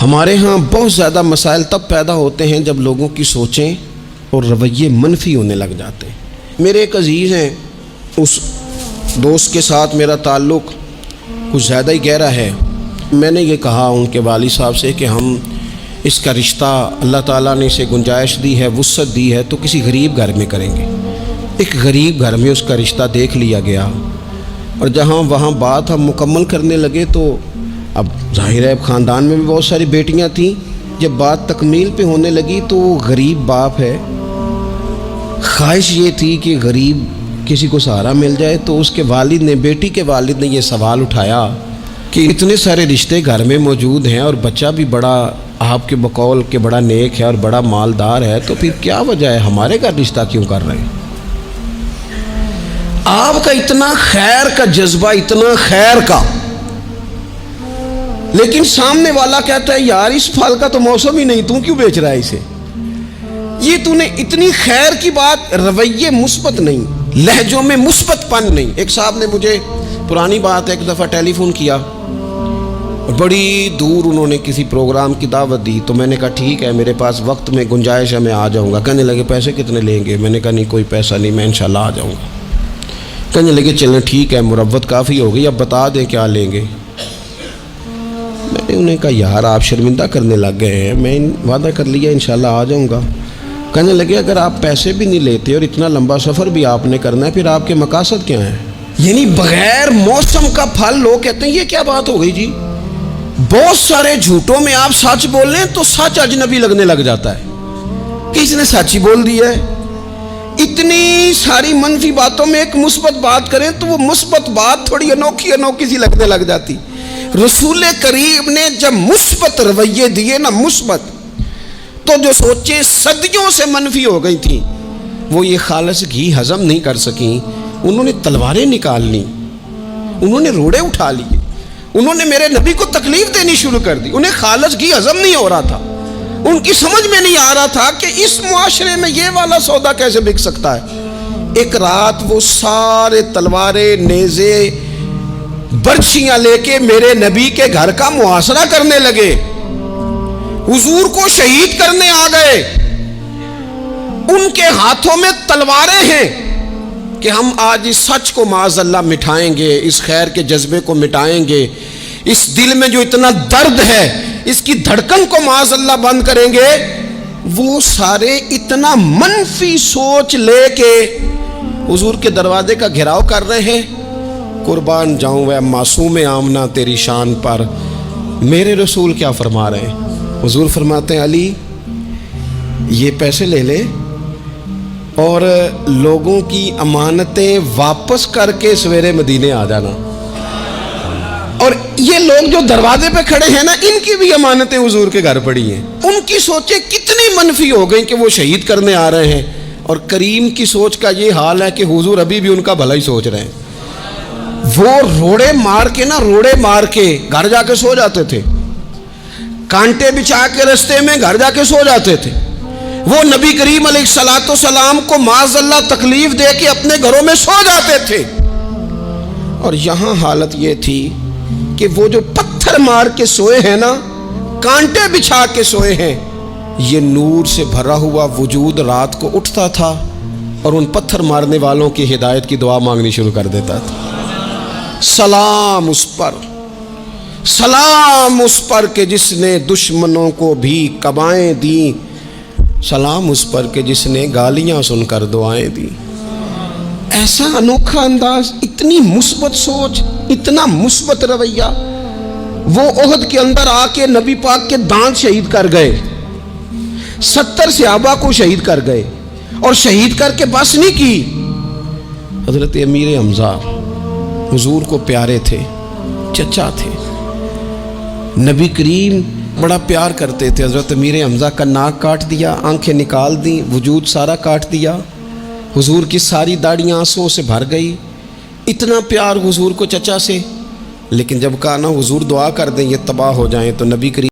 ہمارے ہاں بہت زیادہ مسائل تب پیدا ہوتے ہیں جب لوگوں کی سوچیں اور رویے منفی ہونے لگ جاتے ہیں۔ میرے ایک عزیز ہیں، اس دوست کے ساتھ میرا تعلق کچھ زیادہ ہی گہرا ہے۔ میں نے یہ کہا ان کے والد صاحب سے کہ ہم اس کا رشتہ، اللہ تعالیٰ نے اسے گنجائش دی ہے، وسعت دی ہے، تو کسی غریب گھر میں کریں گے۔ ایک غریب گھر میں اس کا رشتہ دیکھ لیا گیا، اور جہاں وہاں بات ہم مکمل کرنے لگے تو اب ظاہر ہے خاندان میں بھی بہت ساری بیٹیاں تھیں۔ جب بات تکمیل پہ ہونے لگی تو وہ غریب باپ ہے، خواہش یہ تھی کہ غریب کسی کو سہارا مل جائے، تو اس کے والد نے، بیٹی کے والد نے یہ سوال اٹھایا کہ اتنے سارے رشتے گھر میں موجود ہیں اور بچہ بھی بڑا آپ کے بقول کہ بڑا نیک ہے اور بڑا مالدار ہے، تو پھر کیا وجہ ہے ہمارے گھر رشتہ کیوں کر رہے ہیں؟ آپ کا اتنا خیر کا جذبہ، اتنا خیر کا، لیکن سامنے والا کہتا ہے یار اس پھل کا تو موسم ہی نہیں، تو کیوں بیچ رہا ہے اسے؟ یہ تو نے اتنی خیر کی بات، رویے مثبت نہیں، لہجوں میں مثبت پن نہیں۔ ایک صاحب نے مجھے، پرانی بات ہے، ایک دفعہ ٹیلی فون کیا، بڑی دور انہوں نے کسی پروگرام کی دعوت دی، تو میں نے کہا ٹھیک ہے میرے پاس وقت میں گنجائش ہے، میں آ جاؤں گا۔ کہنے لگے پیسے کتنے لیں گے؟ میں نے کہا نہیں کوئی پیسہ نہیں، میں انشاءاللہ آ جاؤں گا۔ کہنے لگے چلیں ٹھیک ہے، مروت کافی ہو گئی، اب بتا دیں کیا لیں گے۔ میں نے انہیں کہا یار آپ شرمندہ کرنے لگ گئے ہیں، میں وعدہ کر لیا انشاءاللہ آ جاؤں گا۔ کہنے لگے اگر آپ پیسے بھی نہیں لیتے اور اتنا لمبا سفر بھی آپ نے کرنا ہے، پھر آپ کے مقاصد کیا ہیں؟ یعنی بغیر موسم کا پھل، لوگ کہتے ہیں یہ کیا بات ہو گئی جی؟ بہت سارے جھوٹوں میں آپ سچ بول رہے ہیں تو سچ اجنبی لگنے لگ جاتا ہے کہ اس نے سچ ہی بول دیا ہے۔ اتنی ساری منفی باتوں میں ایک مثبت بات کریں تو وہ مثبت بات تھوڑی انوکھی انوکھی سی لگنے لگ جاتی۔ رسول کریم نے جب مثبت رویے دیے نا، مثبت، تو جو سوچیں صدیوں سے منفی ہو گئی تھیں وہ یہ خالص گھی ہضم نہیں کر سکیں۔ انہوں نے تلواریں نکال لیں، انہوں نے روڑے اٹھا لیے، انہوں نے میرے نبی کو تکلیف دینی شروع کر دی۔ انہیں خالص گھی ہضم نہیں ہو رہا تھا، ان کی سمجھ میں نہیں آ رہا تھا کہ اس معاشرے میں یہ والا سودا کیسے بک سکتا ہے۔ ایک رات وہ سارے تلواریں، نیزے، برچیاں لے کے میرے نبی کے گھر کا محاصرہ کرنے لگے، حضور کو شہید کرنے آ گئے۔ ان کے ہاتھوں میں تلواریں ہیں کہ ہم آج اس سچ کو معاذ اللہ مٹھائیں گے، اس خیر کے جذبے کو مٹائیں گے، اس دل میں جو اتنا درد ہے اس کی دھڑکن کو معاذ اللہ بند کریں گے۔ وہ سارے اتنا منفی سوچ لے کے حضور کے دروازے کا گھیراؤ کر رہے ہیں۔ قربان جاؤں اے معصوم آمنہ تیری شان پر۔ میرے رسول کیا فرما رہے ہیں؟ حضور فرماتے ہیں علی یہ پیسے لے لے اور لوگوں کی امانتیں واپس کر کے سویرے مدینے آ جانا۔ اور یہ لوگ جو دروازے پہ کھڑے ہیں نا، ان کی بھی امانتیں حضور کے گھر پڑی ہیں۔ ان کی سوچیں کتنی منفی ہو گئیں کہ وہ شہید کرنے آ رہے ہیں، اور کریم کی سوچ کا یہ حال ہے کہ حضور ابھی بھی ان کا بھلا ہی سوچ رہے ہیں۔ وہ روڑے مار کے نا، روڑے مار کے گھر جا کے سو جاتے تھے، کانٹے بچھا کے رستے میں گھر جا کے سو جاتے تھے۔ وہ نبی کریم علیہ الصلوۃ والسلام کو معاذ اللہ تکلیف دے کے اپنے گھروں میں سو جاتے تھے۔ اور یہاں حالت یہ تھی کہ وہ جو پتھر مار کے سوئے ہیں نا، کانٹے بچھا کے سوئے ہیں، یہ نور سے بھرا ہوا وجود رات کو اٹھتا تھا اور ان پتھر مارنے والوں کی ہدایت کی دعا مانگنی شروع کر دیتا تھا۔ سلام اس پر، سلام اس پر کہ جس نے دشمنوں کو بھی کبائیں دیں، سلام اس پر کہ جس نے گالیاں سن کر دعائیں دی۔ ایسا انوکھا انداز، اتنی مثبت سوچ، اتنا مثبت رویہ۔ وہ احد کے اندر آ کے نبی پاک کے دانت شہید کر گئے، 70 صحابہ کو شہید کر گئے، اور شہید کر کے بس نہیں کی۔ حضرت امیر حمزہ حضور کو پیارے تھے، چچا تھے، نبی کریم بڑا پیار کرتے تھے۔ حضرت امیر حمزہ کا ناک کاٹ دیا، آنکھیں نکال دیں، وجود سارا کاٹ دیا، حضور کی ساری داڑیاں آنسوں سے بھر گئی۔ اتنا پیار حضور کو چچا سے، لیکن جب کہا نا حضور دعا کر دیں یہ تباہ ہو جائیں، تو نبی کریم